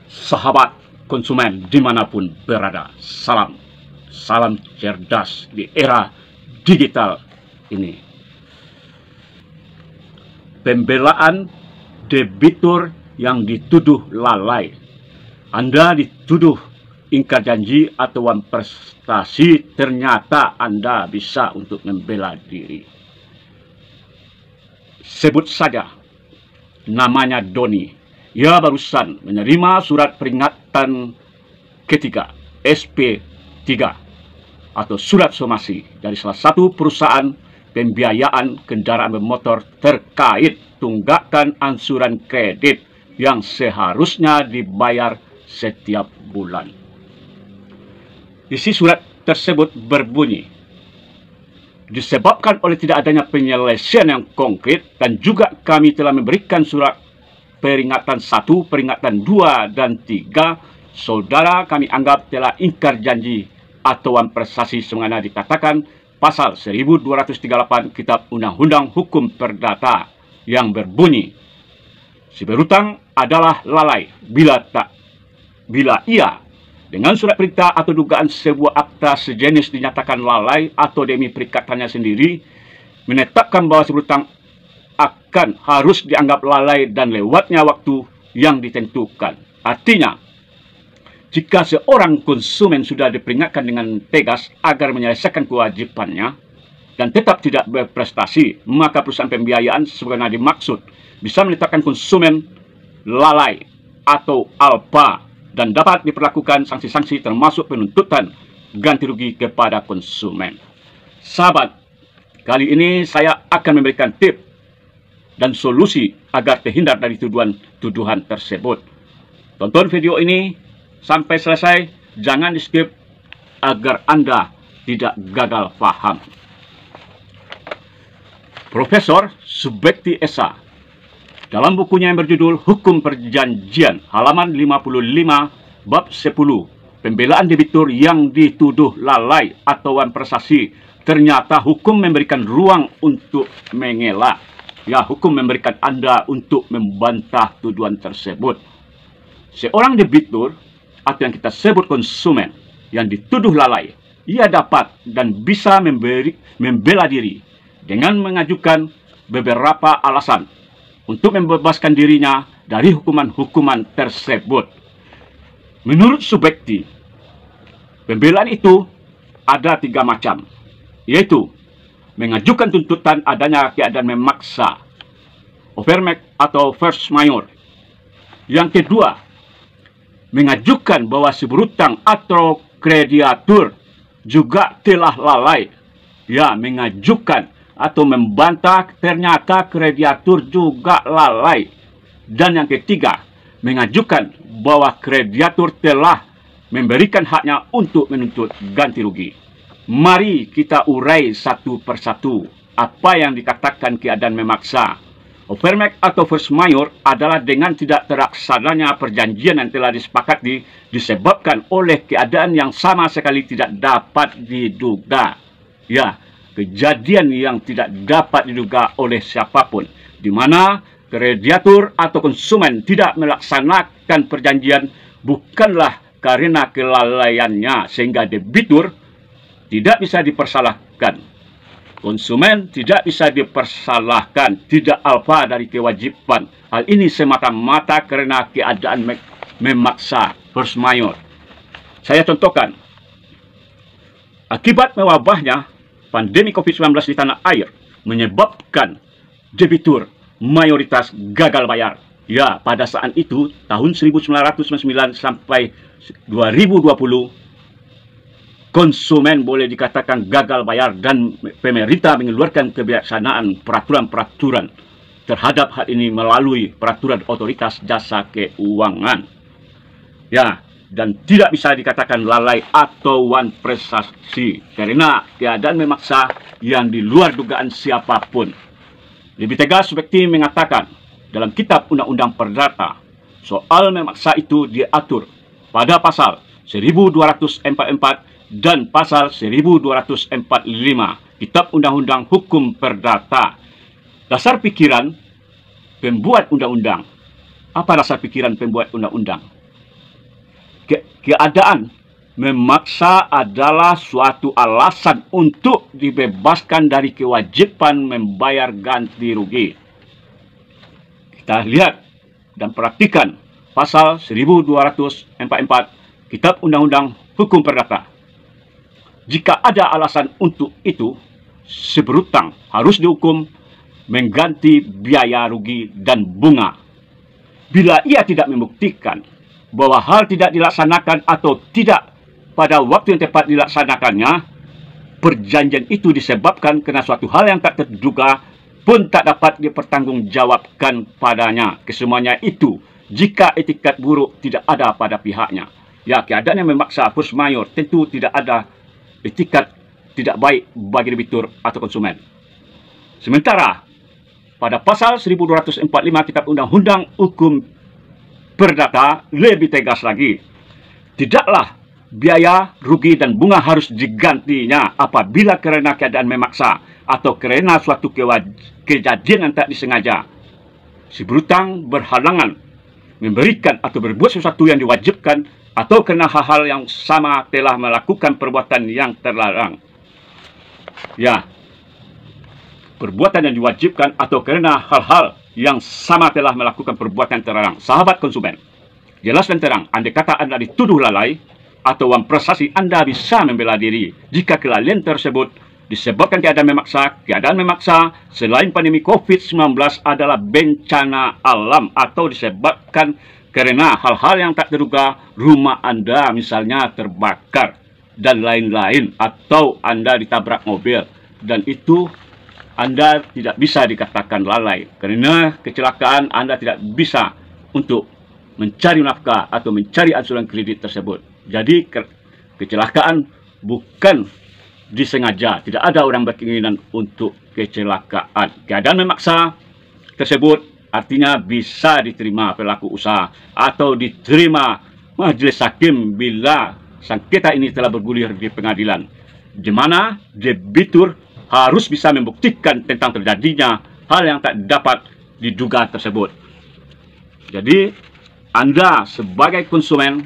Sahabat konsumen dimanapun berada, salam cerdas di era digital ini. Pembelaan debitur yang dituduh lalai. Anda dituduh ingkar janji atau prestasi, ternyata Anda bisa untuk membela diri. Sebut saja namanya Doni. Ia barusan menerima surat peringatan ketiga SP3 atau surat somasi dari salah satu perusahaan pembiayaan kendaraan bermotor terkait tunggakan angsuran kredit yang seharusnya dibayar setiap bulan. Isi surat tersebut berbunyi, disebabkan oleh tidak adanya penyelesaian yang konkret dan juga kami telah memberikan surat peringatan 1, peringatan 2, dan 3, saudara kami anggap telah ingkar janji atau prestasi sebagaimana dikatakan pasal 1238 Kitab Undang-Undang Hukum Perdata yang berbunyi, si berutang adalah lalai bila ia dengan surat perintah atau dugaan sebuah akta sejenis dinyatakan lalai atau demi perikatannya sendiri menetapkan bahwa si berutang akan harus dianggap lalai dan lewatnya waktu yang ditentukan. Artinya, jika seorang konsumen sudah diperingatkan dengan tegas agar menyelesaikan kewajibannya dan tetap tidak berprestasi, maka perusahaan pembiayaan sebagaimana dimaksud bisa menetapkan konsumen lalai atau alpa dan dapat diperlakukan sanksi-sanksi termasuk penuntutan ganti rugi kepada konsumen. Sahabat, kali ini saya akan memberikan tips dan solusi agar terhindar dari tuduhan tersebut. Tonton video ini sampai selesai, jangan di skip agar Anda tidak gagal paham. Profesor Subekti Esa dalam bukunya yang berjudul Hukum Perjanjian halaman 55 bab 10, pembelaan debitur yang dituduh lalai atau prestasi, ternyata hukum memberikan ruang untuk mengelak. Ya, hukum memberikan Anda untuk membantah tuduhan tersebut. Seorang debitur atau yang kita sebut konsumen yang dituduh lalai, ia dapat dan bisa membela diri dengan mengajukan beberapa alasan untuk membebaskan dirinya dari hukuman-hukuman tersebut. Menurut Subekti, pembelaan itu ada 3 macam, yaitu mengajukan tuntutan adanya keadaan memaksa, overmax atau force majeure. Yang kedua, mengajukan bahwa si berutang atau krediatur juga telah lalai. Ya, mengajukan atau membantah ternyata krediatur juga lalai. Dan yang ketiga, mengajukan bahwa krediatur telah memberikan haknya untuk menuntut ganti rugi. Mari kita urai satu persatu apa yang dikatakan keadaan memaksa. Overmax atau force majeure adalah dengan tidak terlaksananya perjanjian yang telah disepakati disebabkan oleh keadaan yang sama sekali tidak dapat diduga. Ya, kejadian yang tidak dapat diduga oleh siapapun, di mana krediatur atau konsumen tidak melaksanakan perjanjian bukanlah karena kelalaiannya sehingga debitur tidak bisa dipersalahkan. Konsumen tidak bisa dipersalahkan, tidak alfa dari kewajiban. Hal ini semata-mata karena keadaan memaksa, force majeure. Saya contohkan, akibat mewabahnya pandemi COVID-19 di tanah air menyebabkan debitur mayoritas gagal bayar. Ya, pada saat itu tahun 1999 sampai 2020 konsumen boleh dikatakan gagal bayar dan pemerintah mengeluarkan kebijaksanaan peraturan-peraturan terhadap hal ini melalui peraturan otoritas jasa keuangan. Ya, dan tidak bisa dikatakan lalai atau prestasi karena keadaan memaksa yang di luar dugaan siapapun. Lebih tegas, Subekti mengatakan dalam Kitab Undang-Undang Perdata, soal memaksa itu diatur pada pasal 1244 dan pasal 1245 Kitab Undang-Undang Hukum Perdata. Dasar pikiran pembuat undang-undang. Apa dasar pikiran pembuat undang-undang? keadaan memaksa adalah suatu alasan untuk dibebaskan dari kewajiban membayar ganti rugi. Kita lihat dan praktikan pasal 1244 Kitab Undang-Undang Hukum Perdata. Jika ada alasan untuk itu, si berutang harus dihukum mengganti biaya rugi dan bunga. Bila ia tidak membuktikan bahwa hal tidak dilaksanakan atau tidak pada waktu yang tepat dilaksanakannya, perjanjian itu disebabkan karena suatu hal yang tak terduga pun tak dapat dipertanggungjawabkan padanya. Kesemuanya itu jika etikat buruk tidak ada pada pihaknya. Ya, keadaan yang memaksa force majeure tentu tidak ada etikat tidak baik bagi debitur atau konsumen. Sementara pada pasal 1245 Kitab Undang-Undang Hukum Perdata lebih tegas lagi. Tidaklah biaya, rugi, dan bunga harus digantinya apabila kerana keadaan memaksa atau kerana suatu kejadian yang tak disengaja. Si berhutang berhalangan memberikan atau berbuat sesuatu yang diwajibkan atau kerana hal-hal yang sama telah melakukan perbuatan yang terlarang. Ya, perbuatan yang diwajibkan atau kerana hal-hal yang sama telah melakukan perbuatan terlarang. Sahabat konsumen, jelas dan terang, andai kata Anda dituduh lalai atau uang prestasi, Anda bisa membela diri jika kelalaian tersebut disebabkan keadaan memaksa selain pandemi COVID-19 adalah bencana alam atau disebabkan karena hal-hal yang tak terduga, rumah Anda misalnya terbakar dan lain-lain, atau Anda ditabrak mobil, dan itu Anda tidak bisa dikatakan lalai. Karena kecelakaan Anda tidak bisa untuk mencari nafkah atau mencari ansuran kredit tersebut. Jadi kecelakaan bukan disengaja. Tidak ada orang berkeinginan untuk kecelakaan. Keadaan memaksa tersebut artinya bisa diterima pelaku usaha atau diterima majelis hakim bila sengketa ini telah bergulir di pengadilan, di mana debitur harus bisa membuktikan tentang terjadinya hal yang tak dapat diduga tersebut. Jadi Anda sebagai konsumen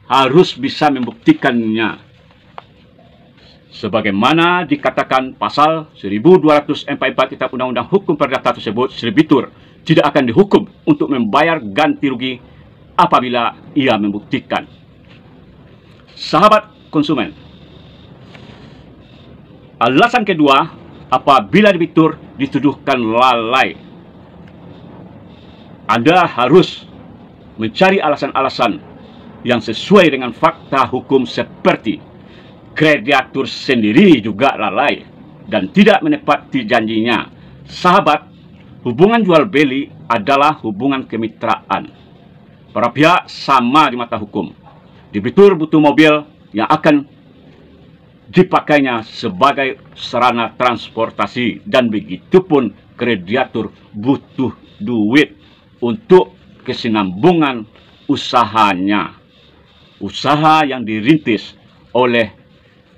harus bisa membuktikannya. Sebagaimana dikatakan pasal 1244 Kitab Undang-Undang Hukum Perdata tersebut, debitur tidak akan dihukum untuk membayar ganti rugi apabila ia membuktikan. Sahabat konsumen, alasan kedua, apabila debitur dituduhkan lalai, Anda harus mencari alasan-alasan yang sesuai dengan fakta hukum seperti kreditur sendiri juga lalai dan tidak menepati janjinya. Sahabat, hubungan jual beli adalah hubungan kemitraan. Para pihak sama di mata hukum. Debitur butuh mobil yang akan dipakainya sebagai sarana transportasi, dan begitupun kreditur butuh duit untuk kesinambungan usahanya. Usaha yang dirintis oleh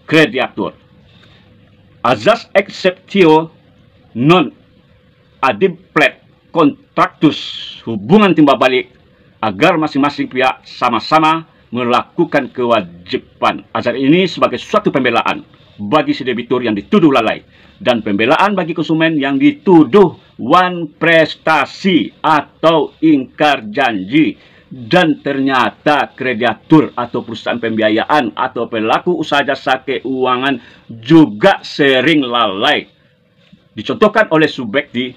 kreditur. Azas exceptio non ademplet contractus, hubungan timbal balik agar masing-masing pihak sama-sama melakukan kewajiban. Azas ini sebagai suatu pembelaan bagi si debitur yang dituduh lalai dan pembelaan bagi konsumen yang dituduh wan prestasi atau ingkar janji, dan ternyata kreditur atau perusahaan pembiayaan atau pelaku usaha jasa keuangan juga sering lalai. Dicontohkan oleh Subekti,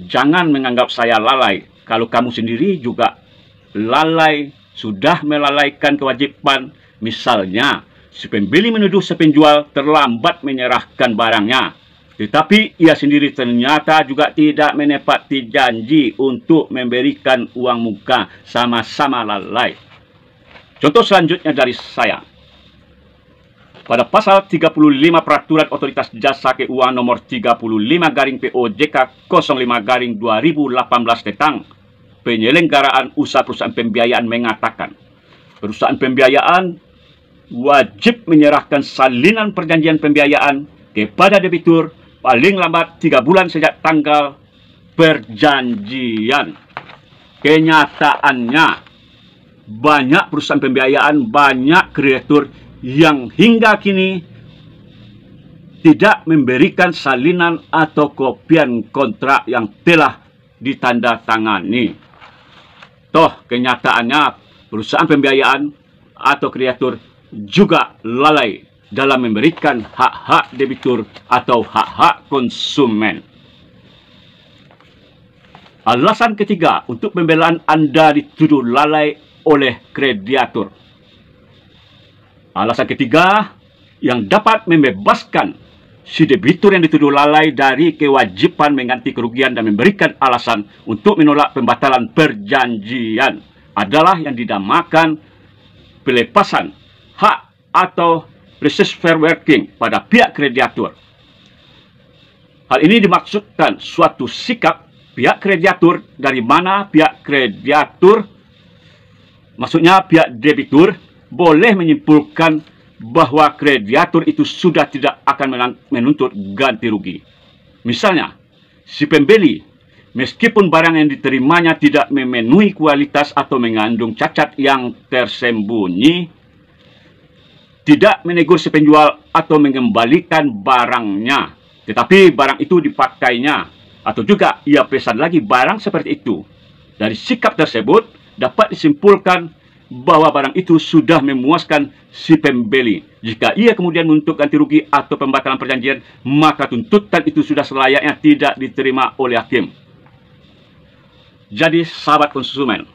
jangan menganggap saya lalai kalau kamu sendiri juga lalai, sudah melalaikan kewajiban. Misalnya, si pembeli menuduh si penjual terlambat menyerahkan barangnya, tetapi ia sendiri ternyata juga tidak menepati janji untuk memberikan uang muka, sama-sama lalai. Contoh selanjutnya dari saya. Pada pasal 35 Peraturan Otoritas Jasa Keuangan nomor 35/POJK 05/2018 tentang penyelenggaraan usaha perusahaan pembiayaan mengatakan, perusahaan pembiayaan wajib menyerahkan salinan perjanjian pembiayaan kepada debitur paling lambat 3 bulan sejak tanggal perjanjian. Kenyataannya, banyak perusahaan pembiayaan, banyak kreditur yang hingga kini tidak memberikan salinan atau kopian kontrak yang telah ditandatangani. Toh kenyataannya perusahaan pembiayaan atau kreditur juga lalai dalam memberikan hak-hak debitur atau hak-hak konsumen. Alasan ketiga untuk pembelaan Anda dituduh lalai oleh kreditur. Alasan ketiga yang dapat membebaskan si debitur yang dituduh lalai dari kewajiban mengganti kerugian dan memberikan alasan untuk menolak pembatalan perjanjian adalah yang dinamakan pelepasan hak atau reverse fair working pada pihak kreditur. Hal ini dimaksudkan suatu sikap pihak kreditur dari mana pihak kreditur, maksudnya pihak debitur, boleh menyimpulkan bahwa kreditur itu sudah tidak akan menuntut ganti rugi. Misalnya, si pembeli, meskipun barang yang diterimanya tidak memenuhi kualitas atau mengandung cacat yang tersembunyi, tidak menegur si penjual atau mengembalikan barangnya, tetapi barang itu dipakainya, atau juga ia pesan lagi barang seperti itu. Dari sikap tersebut dapat disimpulkan bahwa barang itu sudah memuaskan si pembeli. Jika ia kemudian menuntut ganti rugi atau pembatalan perjanjian, maka tuntutan itu sudah selayaknya tidak diterima oleh hakim. Jadi sahabat konsumen,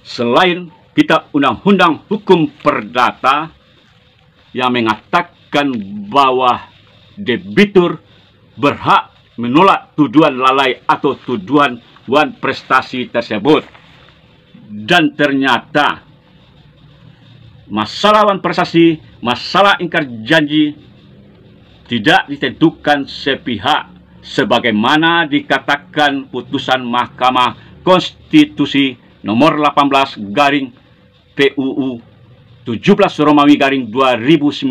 selain kitab undang-undang hukum perdata yang mengatakan bahwa debitur berhak menolak tuduhan lalai atau tuduhan wan prestasi tersebut, dan ternyata masalah wan prestasi, masalah ingkar janji tidak ditentukan sepihak sebagaimana dikatakan putusan Mahkamah Konstitusi nomor 18 garing PUU 17 Romawi garing 2019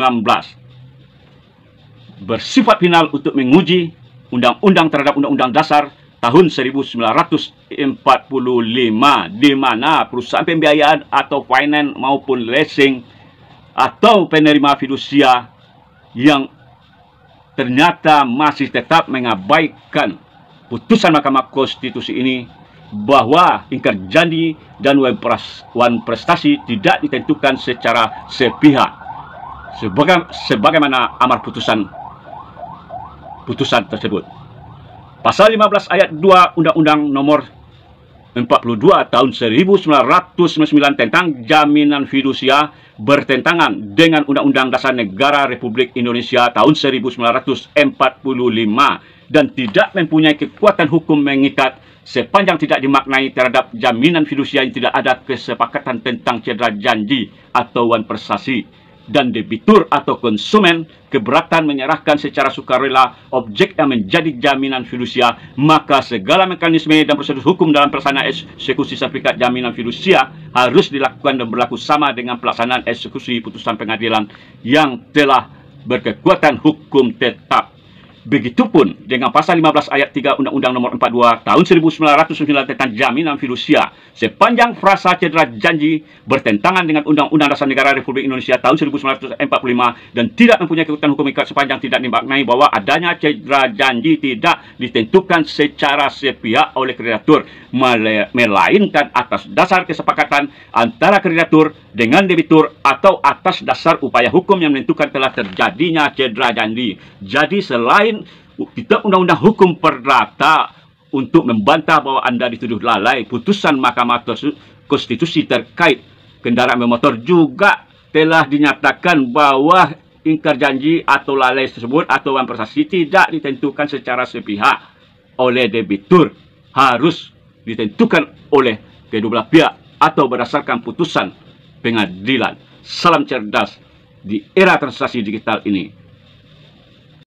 bersifat final untuk menguji undang-undang terhadap Undang-Undang Dasar tahun 1945, di mana perusahaan pembiayaan atau finance maupun leasing atau penerima fidusia yang ternyata masih tetap mengabaikan putusan Mahkamah Konstitusi ini bahwa ingkar janji dan wan prestasi tidak ditentukan secara sepihak sebagaimana amar putusan tersebut. Pasal 15 ayat 2 Undang-Undang nomor 42 tahun 1999 tentang jaminan fidusia bertentangan dengan Undang-Undang Dasar Negara Republik Indonesia tahun 1945 dan tidak mempunyai kekuatan hukum mengikat sepanjang tidak dimaknai terhadap jaminan fidusia yang tidak ada kesepakatan tentang cedera janji atau wan prestasi, dan debitur atau konsumen keberatan menyerahkan secara sukarela objek yang menjadi jaminan fidusia, maka segala mekanisme dan prosedur hukum dalam pelaksanaan eksekusi sertifikat jaminan fidusia harus dilakukan dan berlaku sama dengan pelaksanaan eksekusi putusan pengadilan yang telah berkekuatan hukum tetap. Begitupun dengan pasal 15 ayat 3 Undang-Undang nomor 42 tahun 1999 tentang jaminan fidusia. Sepanjang frasa cedera janji bertentangan dengan Undang-Undang Dasar Negara Republik Indonesia tahun 1945 dan tidak mempunyai kekuatan hukum ikat sepanjang tidak dimaknai bahwa adanya cedera janji tidak ditentukan secara sepihak oleh kreditur, melainkan atas dasar kesepakatan antara kreditur dengan debitur atau atas dasar upaya hukum yang menentukan telah terjadinya cedera janji. Jadi selain kitab undang-undang hukum perdata untuk membantah bahwa Anda dituduh lalai, putusan Mahkamah Konstitusi terkait kendaraan bermotor juga telah dinyatakan bahwa ingkar janji atau lalai tersebut atau wan prestasi tidak ditentukan secara sepihak oleh debitur, harus ditentukan oleh kedua belah pihak atau berdasarkan putusan pengadilan. Salam cerdas di era transaksi digital ini.